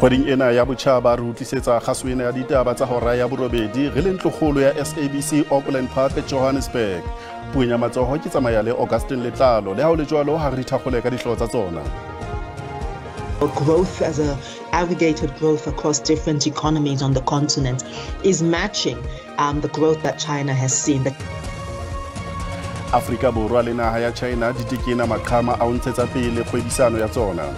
Kgweding ena ya botjhaba re utlisetsa kgaswena ya ditaba tsa hora ya borobedi re le ntlokgolo ya SABC Auckland Park Johannesburg. Puong ya matsoho ke tsamaya le Augustine Letlalo le ha o le jwalo ha re thakgole ka dihlooho tsa tsona. Growth as a aggregated growth across different economies on the continent is matching the growth that China has seen. Afrika Borwa le naha ya China di tekena maqhama a ho ntshetsa pele kgwebisano ya tsona.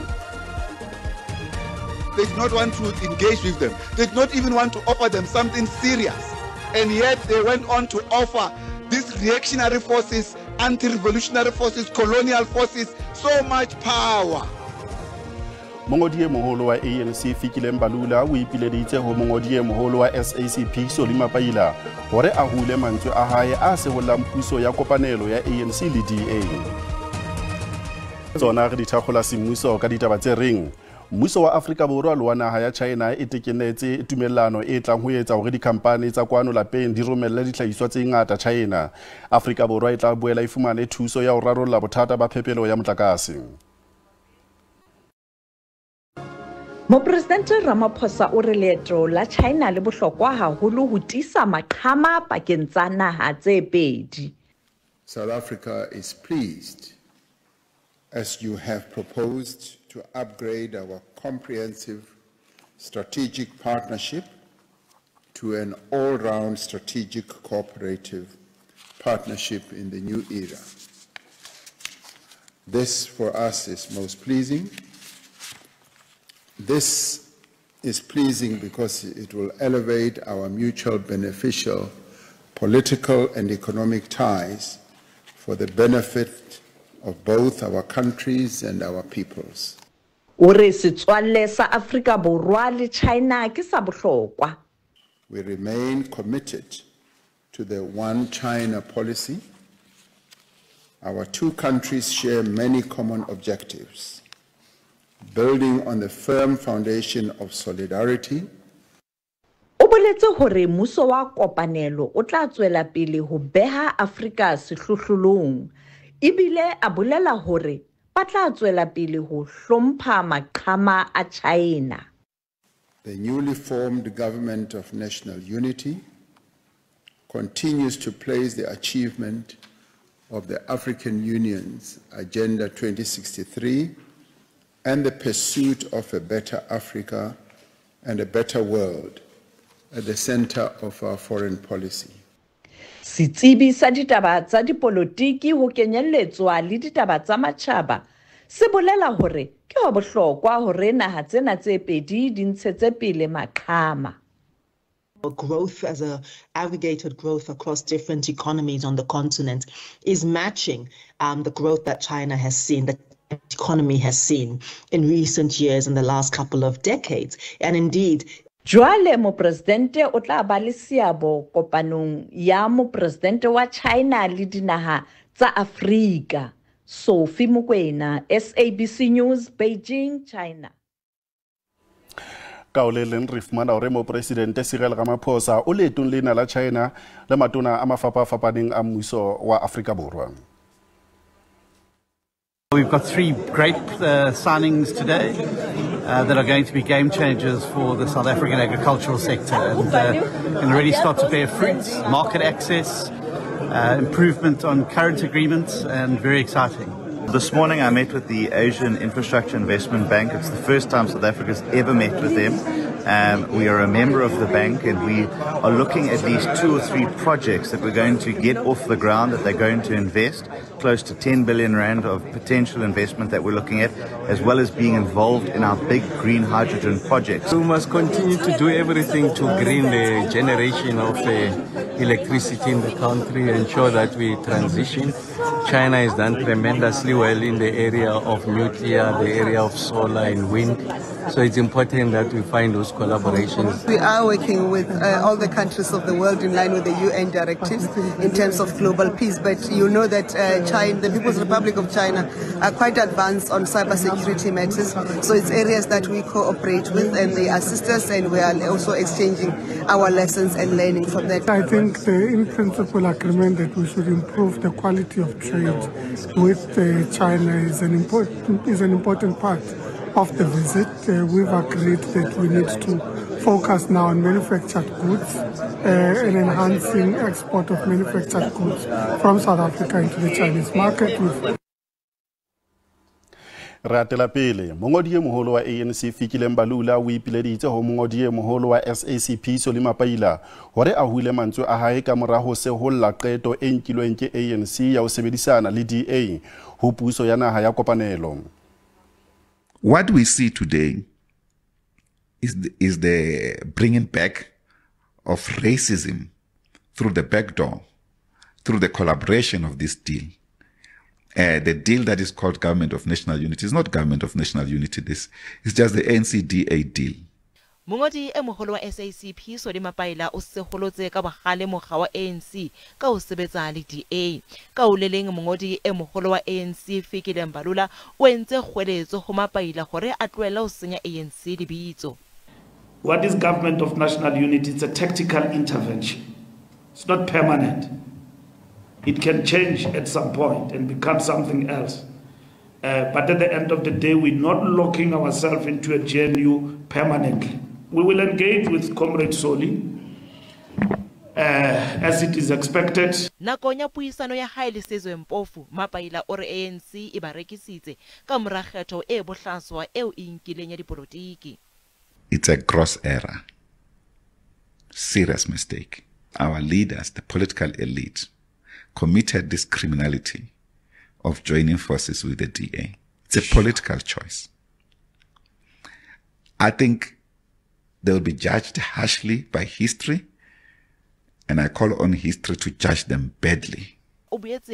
They did not want to engage with them. They did not even want to offer them something serious. And yet they went on to offer these reactionary forces, anti-revolutionary forces, colonial forces, so much power. Mongodi e moholo wa ANC Fikile Mbalula o ipileditse ho mongodi e moholo wa SACP Solima Paila hore a hule mantswe a hae a seholang puso ya kopanelo ya ANC le DA. Tsona re di thakgola semmuso ka ditaba tse reng mmuso wa Afrika Borwa le wa naha ya China e tekenetse tumellano e tlang ho etsa hore dikhampani tsa kwano lapeng di romelle dihlahiswa tse ngata China. Afrika Borwa e tla boela e fumane thuso ya ho rarolla bothata ba phepelo ya motlakase. Mopresidente Ramaphosa o re leeto la China le bohlokwa haholo ho tiisa maqhama pakeng tsa naha tse pedi. South Africa is pleased as you have proposed to upgrade our comprehensive strategic partnership to an all-round strategic cooperative partnership in the new era. This for us is most pleasing. This is pleasing because it will elevate our mutual beneficial political and economic ties for the benefit of both our countries and our peoples. Ore setswalle sa Afrika Borwa le China ke sa bohlokwa. We remain committed to the One China policy. Our two countries share many common objectives, building on the firm foundation of solidarity. O boletse hore mmuso wa kopanelo o tla tswela pele ho beha Afrika sehlohlolong. Ibile a bolela hore ba tla tswela pele ho hlompha maqhama a China. The newly formed Government of National Unity continues to place the achievement of the African Union's Agenda 2063 and the pursuit of a better Africa and a better world at the center of our foreign policy. Setsebi sa ditaba tsa dipolotiki ho kenyelletswa le ditaba tsa matjhaba se bolela hore ke ho bohlokwa hore naha tsena tse pedi di ntshetse pele maqhama. Growth as a aggregated growth across different economies on the continent is matching the growth that China has seen, that the economy has seen in recent years, in the last couple of decades. And indeed, Joale mopresidente o tla ba le seabo kopanong ya mopresidente wa China le dinaha tsa Afrika. Sophie Mokoena, SABC News, Beijing, China. Kaoleleng re fumana hore mopresidente Cyril Ramaphosa o leetong lena la China le matona a mafapafapaneng a mmuso wa Afrika Borwa. We've got three great signings today that are going to be game changers for the South African agricultural sector and can really start to bear fruits, market access, improvement on current agreements, and very exciting. This morning I met with the Asian Infrastructure Investment Bank. It's the first time South Africa's ever met with them. We are a member of the bank and we are looking at least 2 or 3 projects that we're going to get off the ground, that they're going to invest, close to 10 billion rand of potential investment that we're looking at, as well as being involved in our big green hydrogen projects. We must continue to do everything to green the generation of electricity in the country, ensure that we transition. China has done tremendously well in the area of nuclear, the area of solar and wind. So it's important that we find those collaborations. We are working with all the countries of the world in line with the UN directives in terms of global peace. But you know that China, the People's Republic of China, are quite advanced on cybersecurity matters. So it's areas that we cooperate with and they assist us, and we are also exchanging our lessons and learning from that. I think the in-principle agreement that we should improve the quality of trade with China is an important part of the visit. We've agreed that we need to focus now on manufactured goods and enhancing export of manufactured goods from South Africa into the Chinese market. Ratela pele mongodi e moholo wa ANC Fikile Mbalula o ipileditse ho mongodi e moholo wa SACP Solima Paila hore a hule mantswe a hae ka mora ho se holla qeto e nkilweng ke ANC ya ho sebedisana le DA ho puso ya naha ya kopanelo. What we see today is the bringing back of racism through the back door, through the collaboration of this deal. The deal that is called Government of National Unity is not Government of National Unity. This is just the NCDA deal. Mongodi e moholo wa SACP Solima Paila o se holotse ka bogale mogwa wa ANC ka ho sebetsa le DA ka o leleng mongodi e moholo wa ANC Fikile Mbalula o entse kgweletso ho Mapaila hore a tlohela ho senya ANC lebitso. What is Government of National Unity? It's a tactical intervention. It's not permanent. It can change at some point and become something else. But at the end of the day, we're not locking ourselves into a GNU permanently. We will engage with Comrade Soli as it is expected. Nakonya puisano ya haile sezwe mpofu Mapaila ore ANC e ba rekisitse ka mora kgetho e bohlaswa eo e nkileng ya dipolotiki. It's a gross error. Serious mistake. Our leaders, the political elite, committed this criminality of joining forces with the DA. It's a political choice. I think they will be judged harshly by history, and I call on history to judge them badly. But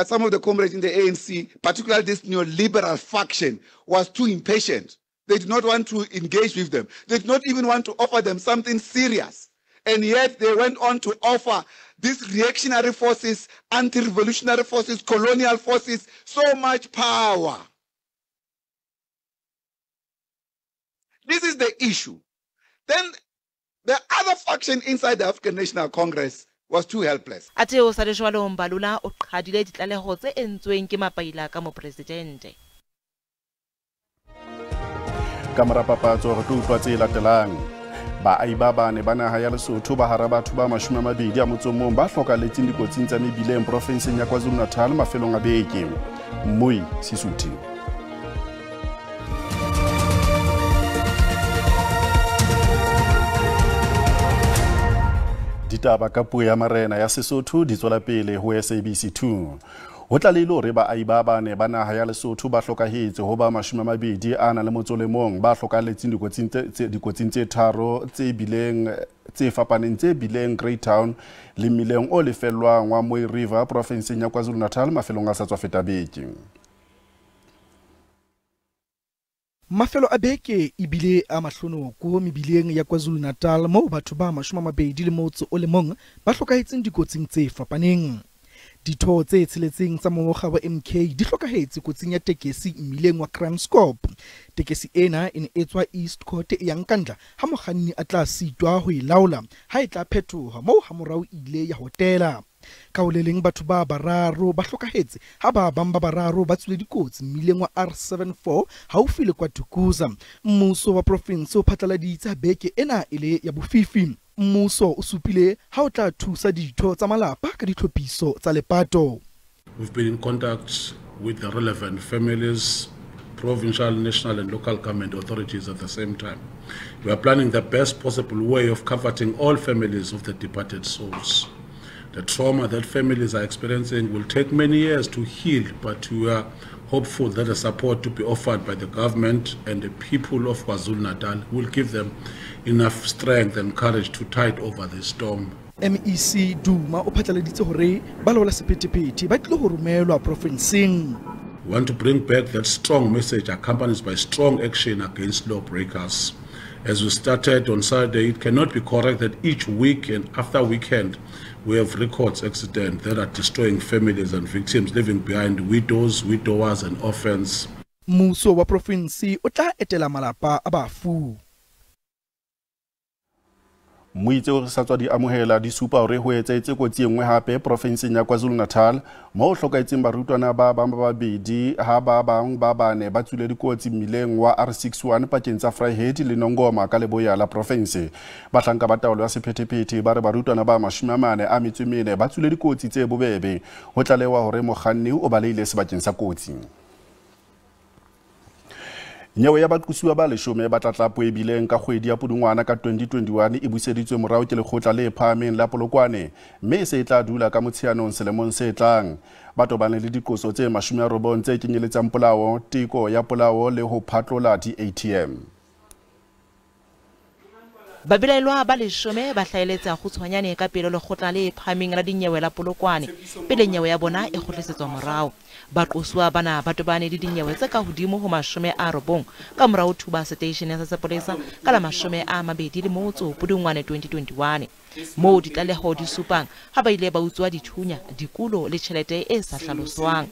some of the comrades in the ANC, particularly this neoliberal faction, was too impatient. They did not want to engage with them. They did not even want to offer them something serious. And yet they went on to offer these reactionary forces, anti-revolutionary forces, colonial forces, so much power. This is the issue. Then the other faction inside the African National Congress was too helpless. Ateo sa lejwalo Mbalula o qhadile ditlaleho tse entsweng ke Mapaila ka mo presidente. Kamera papatso re tlo utlwa tse latelang. Baahi ba bane ba naha ya Lesotho ba hara batho ba 20 a motsomong ba hlokalletseng dikotsing tsa mebileng profenseng ya KwaZulu-Natal mafelong a beke. Moi Sesotho. Ditaba ka puo ya marena ya Sesotho di tswela pele ho SABC 2. Ho tla le hore baahi ba bane ba naha ya Lesotho ba hlokahetse ho ba 20 a na le motsolemong ba hlokalletseng dikotsing tse tharo tse bileng tse fapaneng tse bileng Great Town le mileng o lefellwang wa Moi River provinseng ya KwaZulu-Natal mafelong a sa tswa feta beke. Mafelo a beke ibile a mahlono ko mebileng ya KwaZulu-Natal moo batho ba 21 ba hlokahetseng dikotsing tse fapaneng. Ditho tse tsheletseng tsa mokga wa MK di hlokahetse kotsing ya tekesi mmileng wa Kranskop. Tekesi ena e ne e tswa East Coast e yang Kandla ha mokganni a tla sitwa ho ilaula ha e tla phethoha moo ha morao ile ya hotela. Ka o leleng batho ba bararo ba hlokahetse ha ba bamba bararo ba tswile dikotsi mmileng wa R74 haufi le kwa Tukuza. Mmuso wa province o phatlaladitse beke ena ile ya bofifi. Mmuso o supile ha o tla thusa ditho tsa malapa ka ditlhophiso tsa lepato. We've been in contact with the relevant families, provincial, national and local government authorities at the same time. We are planning the best possible way of comforting all families of the departed souls. The trauma that families are experiencing will take many years to heal, but we are hopeful that the support to be offered by the government and the people of KwaZulu-Natal will give them enough strength and courage to tide over the storm. MEC Duma o phatlaladitse hore ba lola sephethephethe ba tlile ho romelwa provinceng. We want to bring back that strong message accompanied by strong action against lawbreakers. As we started on Saturday, it cannot be correct that each week and after weekend we have records accidents that are destroying families and victims, leaving behind widows, widowers and orphans. Mmuso wa province o tla etela malapa a bafu. Moitse o sa tswa di amohela di supa hore ho etsetse kotsi engwe hape provinseng ya KwaZulu-Natal mo hlokaetseng barutwana ba bang ba babedi ha ba bang ba bane ba tswile dikotsi mmileng wa R61 pakeng tsa Vryheid le Nongoma ka leboya la province. Bahlanka ba taolo ya sephetephete ba re barutwana ba 44 ba tswile dikotsi tse bobebe ho tlalewa hore mokganni o baleile sebakeng sa kotsi. Nyewe ya batlusiwa ba 10 ba tlatlapo e bileng ka kgwedi ya Pudungwana ka 2021 e buseditswe morao ke lekgotla le phahameng la Polokwane, mme se tla dula ka Motsheanong selemong se tlang. Ba tobane le dikoso tse 90 tse kenyeletsang polao, teko ya polao le ho phatlola di-ATM. Babilaelwa ba 10 ba hlaeletsa go tshwanyane ka pelo lekgotla le phahameng la dinyewe la Polokwane pele nyewe ya bona e kgotlisetswa morao. Ba tloswa bana ba tobane le dinyewe tse ka hodimo ho 90 ka morao thuba station ya sepolesa ka la 21 Pudungwane 2021 mo ditlaleho di supang ha ba ile ba utswa dithunya dikulo le tjhelete e sa hlaloswang.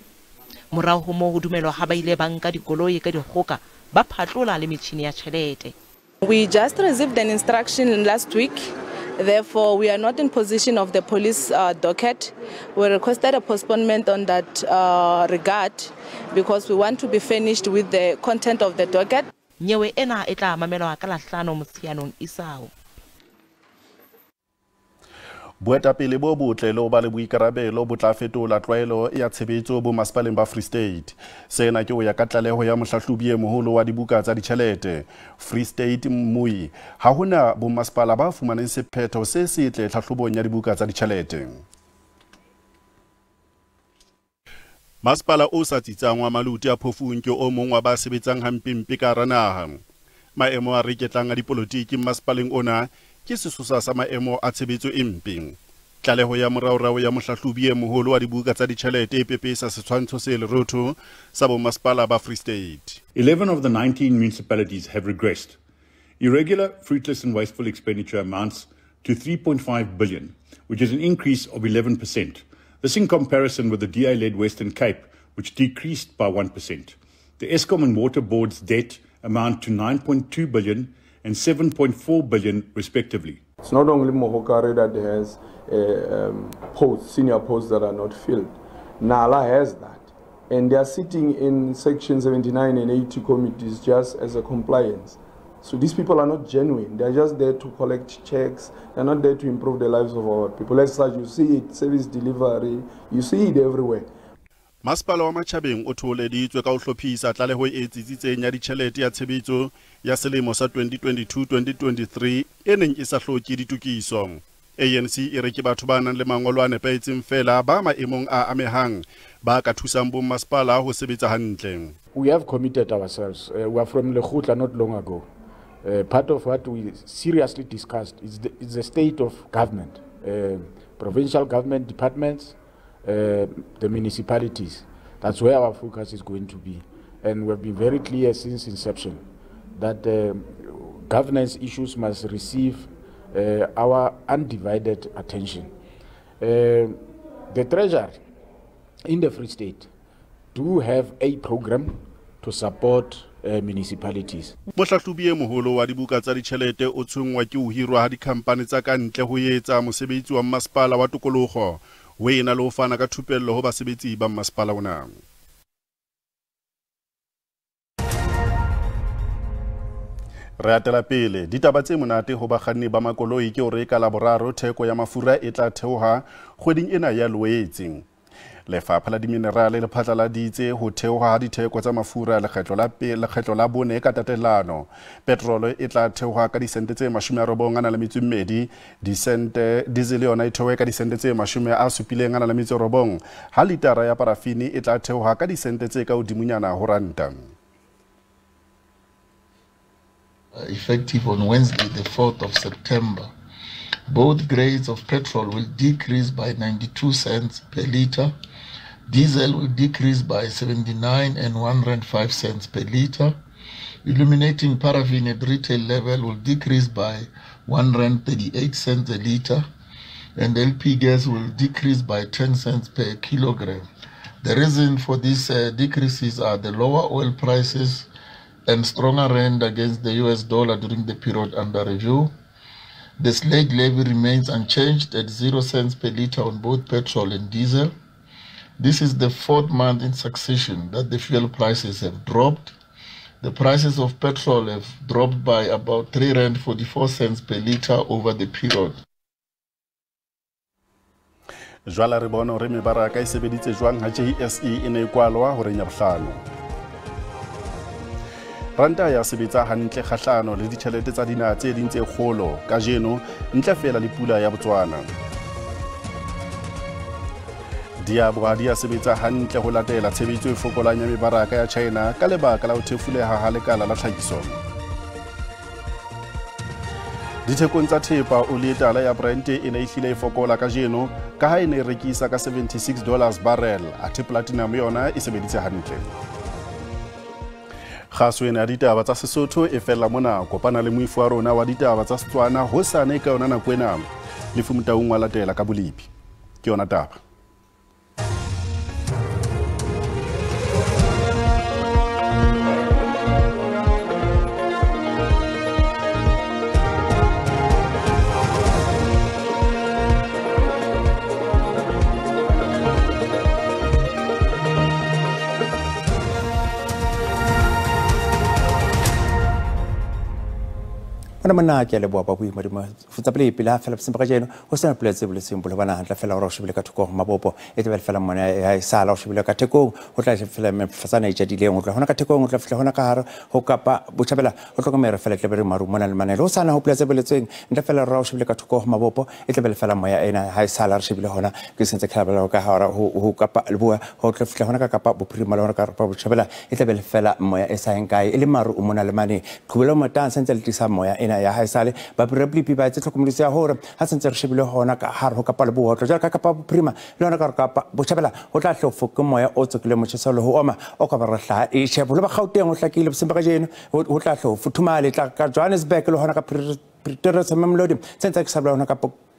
Morao ho mo ho dumelwa ha ba ile ba nka dikoloi ka dikgoka ba phatlola le metjhini ya tjhelete. We just received an instruction last week. Therefore, we are not in position of the police docket. We requested a postponement on that regard because we want to be finished with the content of the docket. Nyewe ena e tla mamelwa ka la 5 Motsheanong isao. Boetapele bo botle le ho ba le boikarabelo bo tla fetola tlwaelo ya tshebetso bo masepaleng ba Free State. Sena ke ho ya ka tlaleho ya mohlahlobi e moholo wa dibuka tsa ditjhelete. Free State Mui ha hona bo masepala ba fumaneng sephetho se setle tlhahlobong ya dibuka tsa ditjhelete. Masepala o sa tsitsang wa Maluti a Phofung ke o mong wa ba sebetsang hampempe ka hara naha. Maemo a reketlang a dipolotiki masepaleng ona ke sesosa sa maemo a tshebetso e mpe. Tlaleho ya moraorao ya mohlahlobi e moholo wa dibuka tsa ditjhelete e pepesa setshwantsho se lerotho sa bo masepala ba Free State. 11 of the 19 municipalities have regressed. Irregular, fruitless and wasteful expenditure amounts to 3.5 billion, which is an increase of 11%. This in comparison with the DA-led Western Cape, which decreased by 1%. The Eskom and Water Board's debt amount to 9.2 billion and 7.4 billion respectively. It's not only Mohokare that has senior posts that are not filled. Nala has that. And they are sitting in Section 79 and 80 committees just as a compliance. So these people are not genuine. They are just there to collect checks. They are not there to improve the lives of our people. As such, you see it, service delivery, you see it everywhere. Masepala wa Matjhabeng o tholeditswe ka ho hlophisa tlaleho e tsitsitseng ya ditjhelete ya tshebetso ya selemo sa 2022-2023 e neng e sa hloke ditokiso. ANC e re ke batho ba nang le mangolo a nepahetseng fela ba maemong a amehang ba ka thusang bo masepala ho sebetsa hantle. We have committed ourselves. We are from Lekgotla not long ago. Part of what we seriously discussed is the state of government, provincial government departments, the municipalities. That's where our focus is going to be. And we've been very clear since inception that governance issues must receive our undivided attention. The Treasury in the Free State do have a program to support municipalities. Mohlahlobi e moholo wa dibuka tsa ditjhelete o tshwengwa ke ho hirwa ha dikhampani tsa ka ntle ho etsa mosebetsi wa masepala wa tokologo. We na lo fana ka thupello ho basebetsi ba masepala ona. Re atela pele ditaba tse monate ho bakganni ba makoloi ke hore ka laboraro theko ya mafura e tla theoha kgweding ena ya Loetse. Lefapha la Diminerale le phatlaladitse ho theoha ha ditheko tsa mafura lekgetlo la bone ka tatelano. Petrol e tla theoha ka disente tse 92, disente diesel yona e theohe ka disente tse 79, ha litara ya parafini e tla theoha ka disente tse ka hodimunyana ho ranta. Effective on Wednesday, the 4th of September, both grades of petrol will decrease by 92 cents per litre. Diesel will decrease by 79 and 105 cents per litre. Illuminating paraffin at retail level will decrease by 138 cents a litre. And LP gas will decrease by 10 cents per kilogram. The reason for these decreases are the lower oil prices and stronger rand against the US dollar during the period under review. The slate levy remains unchanged at 0 cents per litre on both petrol and diesel. This is the 4th month in succession that the fuel prices have dropped. The prices of petrol have dropped by about 3.44 cents per litre over the period. Jwala re bona hore mebaraka e sebeditse jwang ha JSE e ne kwalwa hore nya bohlano. Ranta ya sebetsa hantle kgahlano le ditjhelete tsa dinaha tse ding tse kgolo kajeno ntle fela le pula ya Botswana. Diabo dia sebetsa hantle ho latela tshebetso e fokolang ya mebaraka ya China ka lebaka la ho thefuleha ha lekala la tlhahiso. Dithekong tsa thepa oli e tala ya Brent e ne e hlile e fokola kajeno ka ha e ne e rekisa ka $76 barrel athe platinum yona e sebeditse hantle. Kgaswena ya ditaba tsa Sesotho e fella mona kopana le moifu wa rona wa ditaba tsa Setswana hosane ka yona nako ena le fumutaung wa latela ka bolipi ke yona taba. Ana mana ke le boa ba bui modimo futsa pele pele fela se ba jeno ho sena pletse bole simbolo bana hantla fela ro shibile ka thoko mabopo e tebel fela mona ya sala o shibile ka theko ho tla fela me fasana e jadile ngotla hona ka theko ngotla fela hona ka haro ho kapa botjhabela ho tlokomera fela tlebere maru mona le manelo ho sana ho pletse boletseng nda fela ro shibile ka thoko mabopo e tebel fela moya ena ha sala re shibile hona ke sentse khabela ka hara ho kapa le boa ho tla fela hona ka kapa bophirima le hona ka botjhabela e tebel fela moya e sa enkae e le maru mona le mane khubelo mata sentse le tisa moya ena ya ha sale ba preblipi ba tse tlhokomediso ya hore ha sentse re shebile hona ka har ho kapa le bohotlo jalo ka kapa prima le hona ka kapa botjhabela ho tla hlofoka moya o tsokile motjheso le ho oma o ka ba re hla e shebo le ba Gauteng o hlakile bosemba ka jeno ho tla hlofuthumale tla ka Johannesburg le hona ka Pretoria se memlodi sentse ke sabla hona ka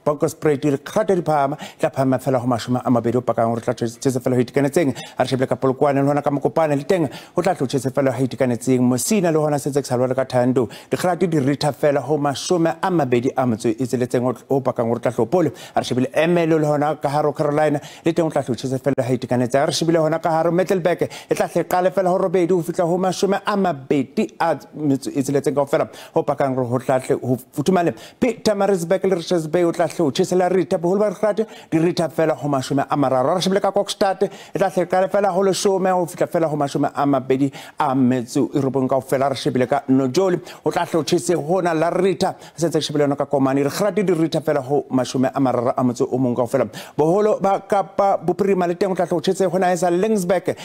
Boko spray di khata di phama tla phama fela ho mashoma a mabedi o pakang re tla tshetse fela ho itikanetseng a re shebile ka polokwane le hona ka mokopane le teng o tla tshetse fela ho itikanetseng mosina le hona sentse ke salwa le ka thando di khata di rita fela ho mashoma a mabedi a motso e tseletseng o pakang re tla hlopole a re shebile emelo le hona ka haro Carolina le teng o tla tshetse fela ho itikanetseng a re shebile hona ka haro Metalbeck e tla hlekale fela ho robedi ho fitla ho mashoma a mabedi a motso e tseletseng ka fela ho pakang re ho tla ho futumane Pietermaritzburg le Richards Bay o tla o tshela rita boholo ba rata di rita fela ho mashome a mararo re shebile ka Kokstad e tla hlekala fela ho leshome ho fitla fela ho mashome a mabedi a metso e robong ka fela re shebile ka Nojoli o tla hlotshise hona la rita sentse shebile ka Komani re rata di rita fela ho mashome a mararo a metso o mong ka fela boholo ba Kapa boprima le teng o tla hlotshise hona esa Linksburg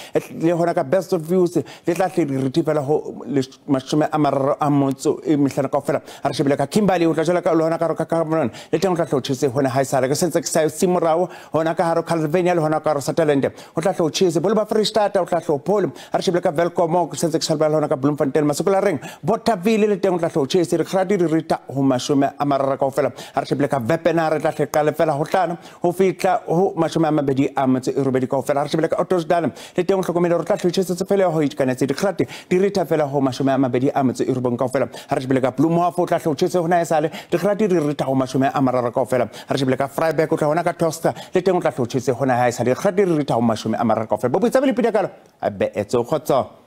le hona ka Best of Views le tla hle di rita fela ho mashome a mararo a metso e mihlana ka fela re shebile ka Kimberley o tla jela ka lona ka Cameron le teng o tla hlotshise hona ha isala ka sentse ke sa simorao hona ka haro Calvania le hona ka Sutherland o tla tlo tshise bolo ba Freestata o tla tlo pole a re shebile ka Velcom ke sentse ke salba hona ka Bloemfontein masokola reng Bothaville le teng o tla tlo tshise re khadi di rita ho mashome a marara ka ofela a re shebile ka Wepener tla hlekale fela ho tlana ho fitla ho mashome a mabedi a motse e robedi ka ofela a re shebile ka Ottosdal le teng o hlokomela re tla tlo tshise se fela ho itkanetse di khadi di rita fela ho mashome a mabedi a motse e robong ka ofela a re shebile ka Bloemhof o tla tlo tshise hona isale di khadi di rita ho mashome a marara ka ofela a re shebile ka Freiburg o tla hona ka Tosta le teng o tla hlotshetse hona ha isa di khadi re rita ho mashome a mararo ka ofela bo botsa le pidakalo a be etso khotso